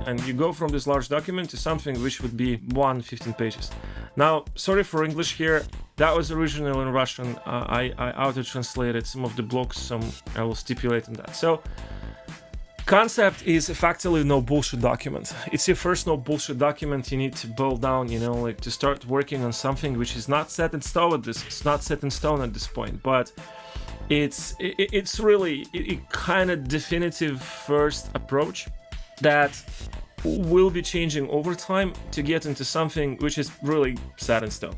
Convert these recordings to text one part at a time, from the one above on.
and you go from this large document to something which would be 15 pages. Now, sorry for English here. That was originally in Russian. I auto-translated some of the blocks, so I will stipulate on that. So, concept is effectively no bullshit document. It's your first no bullshit document. You need to build down, like to start working on something which is not set in stone at this. It's not set in stone at this point, but it's really a kind of definitive first approach that will be changing over time to get into something which is really set in stone.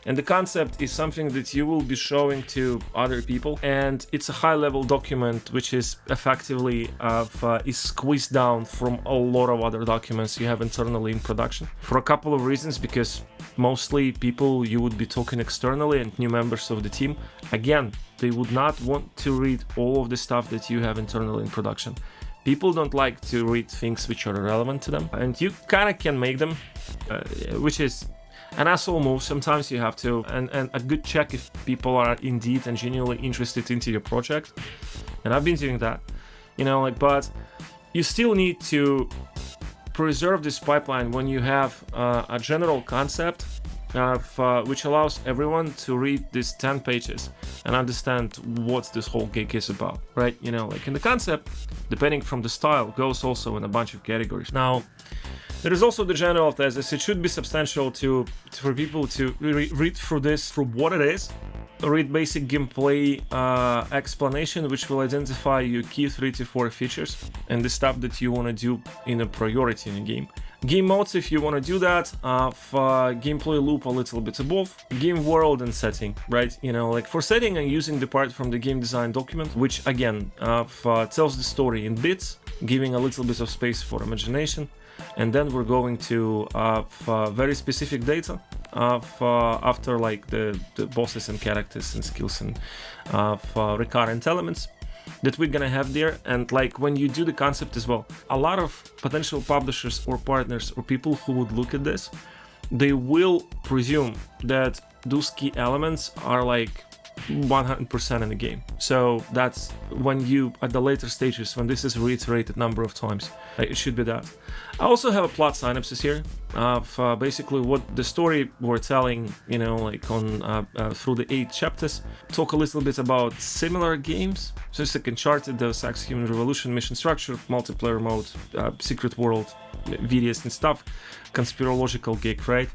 And the concept is something that you will be showing to other people, and it's a high-level document which is effectively is squeezed down from a lot of other documents you have internally in production for a couple of reasons. Because mostly people you would be talking externally and new members of the team, again, they would not want to read all of the stuff that you have internally in production. People don't like to read things which are irrelevant to them, and you kind of can make them, which is an asshole move. Sometimes you have to, and a good check if people are indeed and genuinely interested into your project. And I've been doing that, but you still need to preserve this pipeline when you have a general concept which allows everyone to read these 10 pages and understand what this whole gig is about, right? In the concept, depending from the style, goes also in a bunch of categories. Now, there is also the general thesis. It should be substantial for people to read through this for what it is, read basic gameplay explanation, which will identify your key 3 to 4 features and the stuff that you want to do in a priority in a game. Game modes, if you want to do that, gameplay loop a little bit above, game world and setting, right? For setting, I'm using the part from the game design document, which again tells the story in bits, giving a little bit of space for imagination. And then we're going to very specific data after like the bosses and characters and skills and recurrent elements that we're gonna have there. And like when you do the concept as well, a lot of potential publishers or partners or people who would look at this, they will presume that those key elements are like 100% in the game. So that's when you, at the later stages, when this is reiterated number of times, it should be that. I also have a plot synopsis here of basically what the story we're telling, on through the 8 chapters. Talk a little bit about similar games. So it's like Uncharted, the Sax Human Revolution, mission structure, multiplayer mode, secret world, videos and stuff, conspirological gig, right?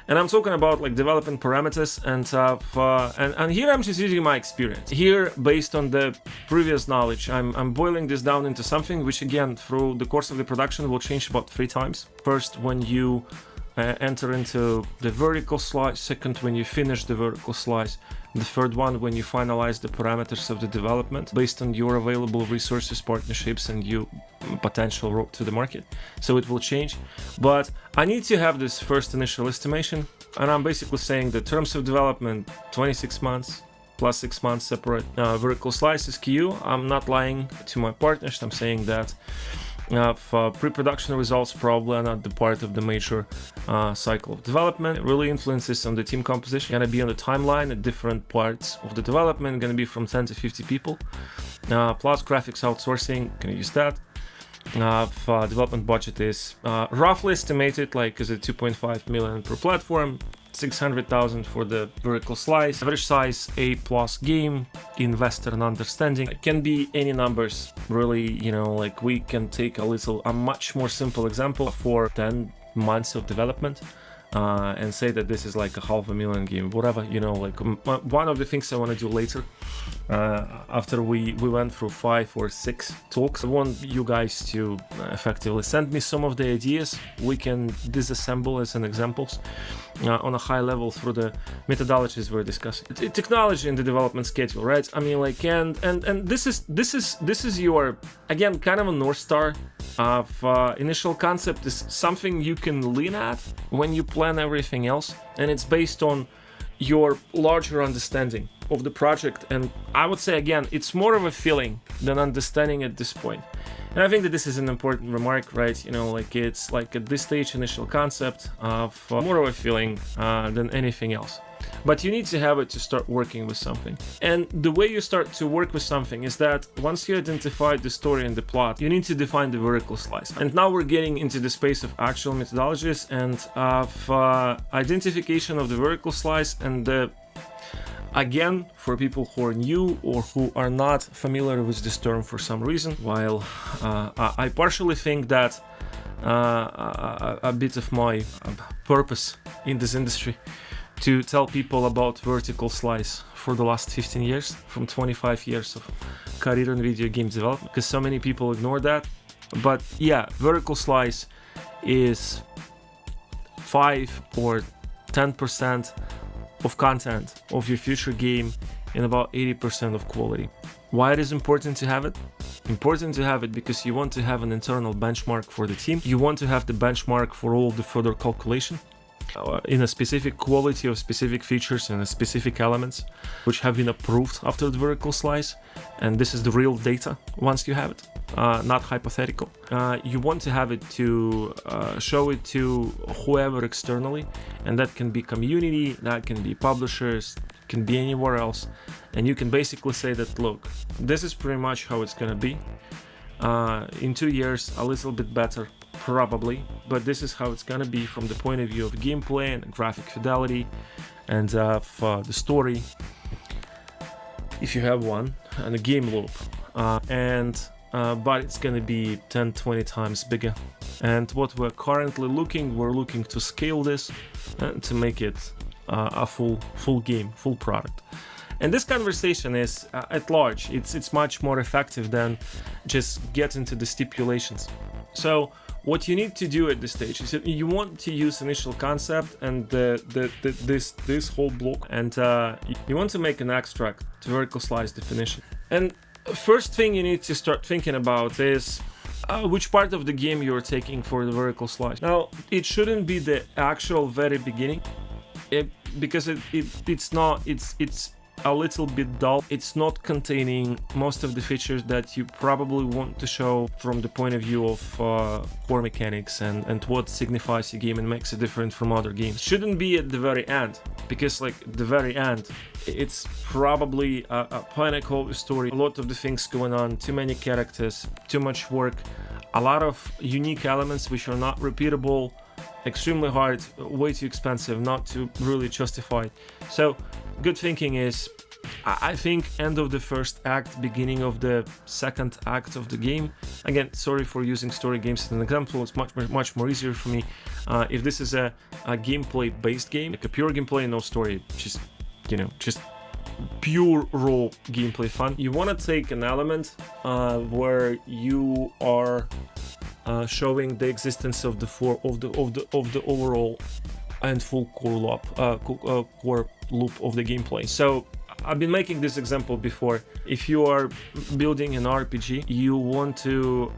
And I'm talking about like development parameters and here I'm just using my experience. Here, based on the previous knowledge, I'm boiling this down into something which again, through the course of the production, will change about 3 times. First, when you enter into the vertical slice. Second, when you finish the vertical slice. The third one, when you finalize the parameters of the development based on your available resources, partnerships, and your potential route to the market. So it will change. But I need to have this first initial estimation. And I'm basically saying the terms of development, 26 months plus 6 months separate vertical slice SKU. I'm not lying to my partners. I'm saying that pre-production results probably are not the part of the major cycle of development. It really influences on the team composition. Gonna be on the timeline at different parts of the development. Gonna be from 10 to 50 people. Plus graphics outsourcing. Gonna use that. Development budget is roughly estimated like is a 2.5 million per platform. 600,000 for the vertical slice. Average size A+ game in Western understanding. It can be any numbers, really. Like we can take a much more simple example for 10 months of development and say that this is like a 500,000 game, whatever. Like one of the things I want to do later after we went through 5 or 6 talks, I want you guys to effectively send me some of the ideas we can disassemble as an examples on a high level through the methodologies we're discussing. Technology in the development schedule, right? I mean, like, and this is your, again, kind of a North Star of initial concept is something you can lean at when you plan everything else, and it's based on your larger understanding of the project. And I would say, again, it's more of a feeling than understanding at this point. And I think that this is an important remark, right? Like it's like at this stage, initial concept of more of a feeling than anything else. but you need to have it to start working with something. And the way you start to work with something is that once you identify the story and the plot, you need to define the vertical slice. And now we're getting into the space of actual methodologies and of identification of the vertical slice. And again, for people who are new or who are not familiar with this term for some reason, while I partially think that a bit of my purpose in this industry to tell people about vertical slice for the last 15 years, from 25 years of career in video game development, because so many people ignore that. But yeah, vertical slice is 5 or 10% of content of your future game and about 80% of quality. Why it is important to have it? Important to have it because you want to have an internal benchmark for the team. You want to have the benchmark for all the further calculation in a specific quality of specific features and specific elements which have been approved after the vertical slice. And this is the real data once you have it, not hypothetical. You want to have it to show it to whoever externally, and that can be community, that can be publishers, can be anywhere else. And you can basically say that, look, this is pretty much how it's gonna be. In 2 years, a little bit better, probably, but this is how it's gonna be from the point of view of gameplay and graphic fidelity and the story, if you have one, and a game loop. But it's gonna be 10-20 times bigger. And what we're currently we're looking to scale this and to make it a full game, full product. And this conversation is at large, it's much more effective than just get into the stipulations. So what you need to do at this stage is that you want to use initial concept and this whole block, and you want to make an abstract to vertical slice definition. And first thing you need to start thinking about is which part of the game you're taking for the vertical slice. Now, it shouldn't be the actual very beginning, because it's a little bit dull. It's not containing most of the features that you probably want to show from the point of view of core mechanics and what signifies your game and makes it different from other games. Shouldn't be at the very end, because like the very end, it's probably a pinnacle of the story. A lot of the things going on, too many characters, too much work, a lot of unique elements which are not repeatable, extremely hard, way too expensive not to really justify it. So good thinking is, I think, end of the first act, beginning of the second act of the game. Again, sorry for using story games as an example, it's much more easier for me. If this is a gameplay based game, like a pure gameplay, no story, just pure raw gameplay fun, you want to take an element where you are showing the existence of the overall and full core loop of the gameplay. So I've been making this example before. If you are building an RPG, you want to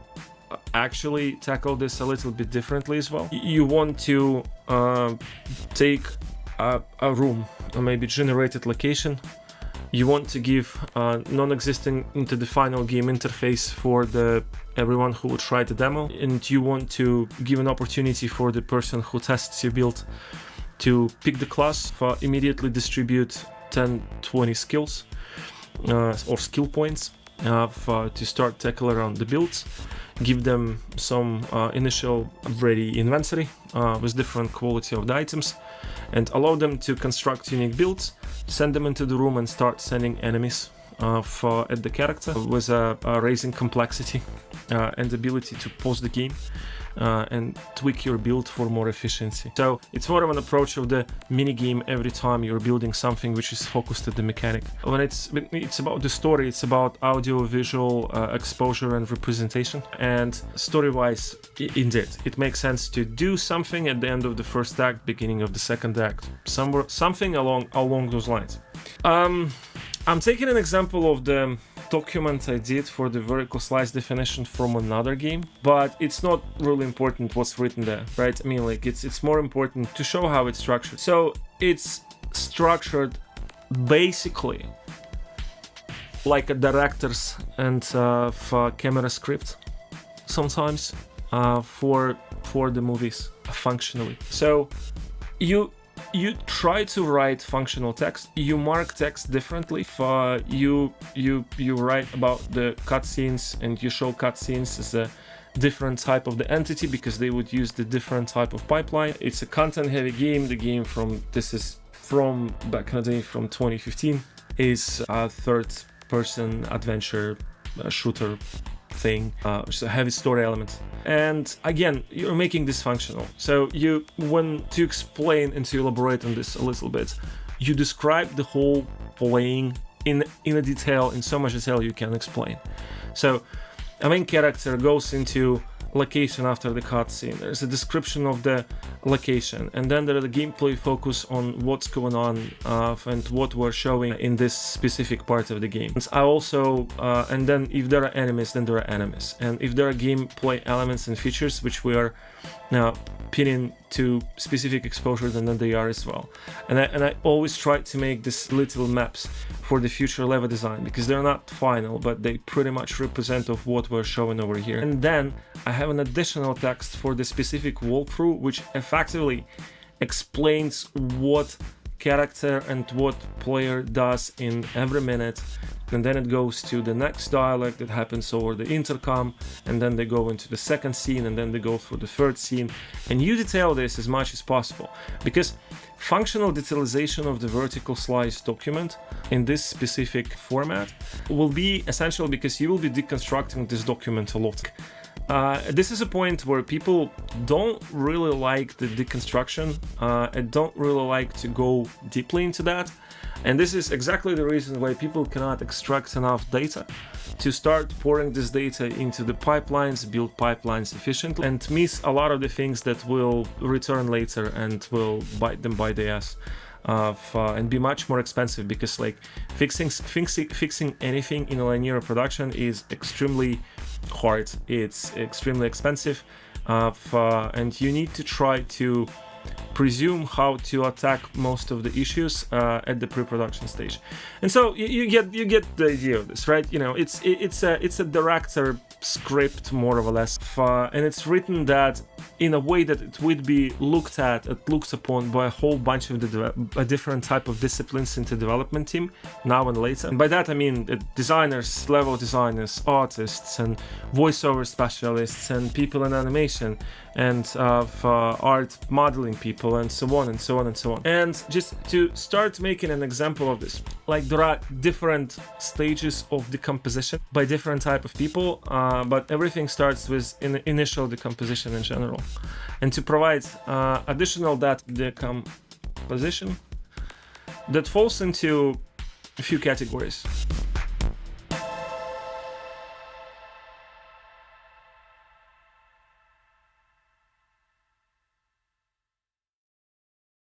actually tackle this a little bit differently as well. You want to take a room, or maybe generated location. You want to give non-existing into the final game interface for everyone who would try the demo, and you want to give an opportunity for the person who tests your build to pick the class, for immediately distribute 10-20 skills or skill points to start tackle around the builds, give them some initial ready inventory with different quality of the items, and allow them to construct unique builds, send them into the room and start sending enemies at the character with raising complexity and ability to pause the game and tweak your build for more efficiency. So it's more of an approach of the mini game every time you're building something which is focused at the mechanic. When it's about the story, it's about audio, visual exposure and representation. And story-wise, indeed, it makes sense to do something at the end of the first act, beginning of the second act, something along those lines. I'm taking an example of the document I did for the vertical slice definition from another game, but it's not really important what's written there, right? I mean, like, it's more important to show how it's structured. So it's structured basically like a director's and for camera script sometimes for the movies functionally. So you you try to write functional text. You mark text differently. If you write about the cutscenes and you show cutscenes as a different type of the entity because they would use the different type of pipeline. It's a content-heavy game. The game from back in the day, from 2015, is a third-person adventure shooter thing, which is a heavy story element. And again, you're making this functional. So to explain and to elaborate on this a little bit, you describe the whole playing in so much detail you can explain. So a main character goes into location after the cutscene. There's a description of the location, and then there's a gameplay focus on what's going on and what we're showing in this specific part of the game. And then if there are enemies, then there are enemies, and if there are gameplay elements and features which we are now pinning to specific exposure, then they are as well. And I always try to make these little maps for the future level design, because they're not final, but they pretty much represent of what we're showing over here. And then I have an additional text for the specific walkthrough, which effectively explains what character and what player does in every minute. And then it goes to the next dialogue that happens over the intercom, and then they go into the second scene, and then they go through the third scene. And you detail this as much as possible, because functional detailization of the vertical slice document in this specific format will be essential, because you will be deconstructing this document a lot. This is a point where people don't really like the deconstruction and don't really like to go deeply into that. And this is exactly the reason why people cannot extract enough data to start pouring this data into the pipelines, build pipelines efficiently, and miss a lot of the things that will return later and will bite them by the ass. And be much more expensive, because like fixing anything in a linear production is extremely hard. It's extremely expensive, and you need to try to presume how to attack most of the issues at the pre-production stage. And so you get the idea of this, right? You know, it's a director script, more or less, and it's written that in a way that it would be looked upon by a whole bunch of a different type of disciplines in the development team now and later. And by that I mean designers, level designers, artists, and voiceover specialists, and people in animation, and art modeling people, and so on and so on and so on. And just to start making an example of this, like there are different stages of decomposition by different type of people, but everything starts with initial decomposition in general. And to provide additional decomposition that falls into a few categories.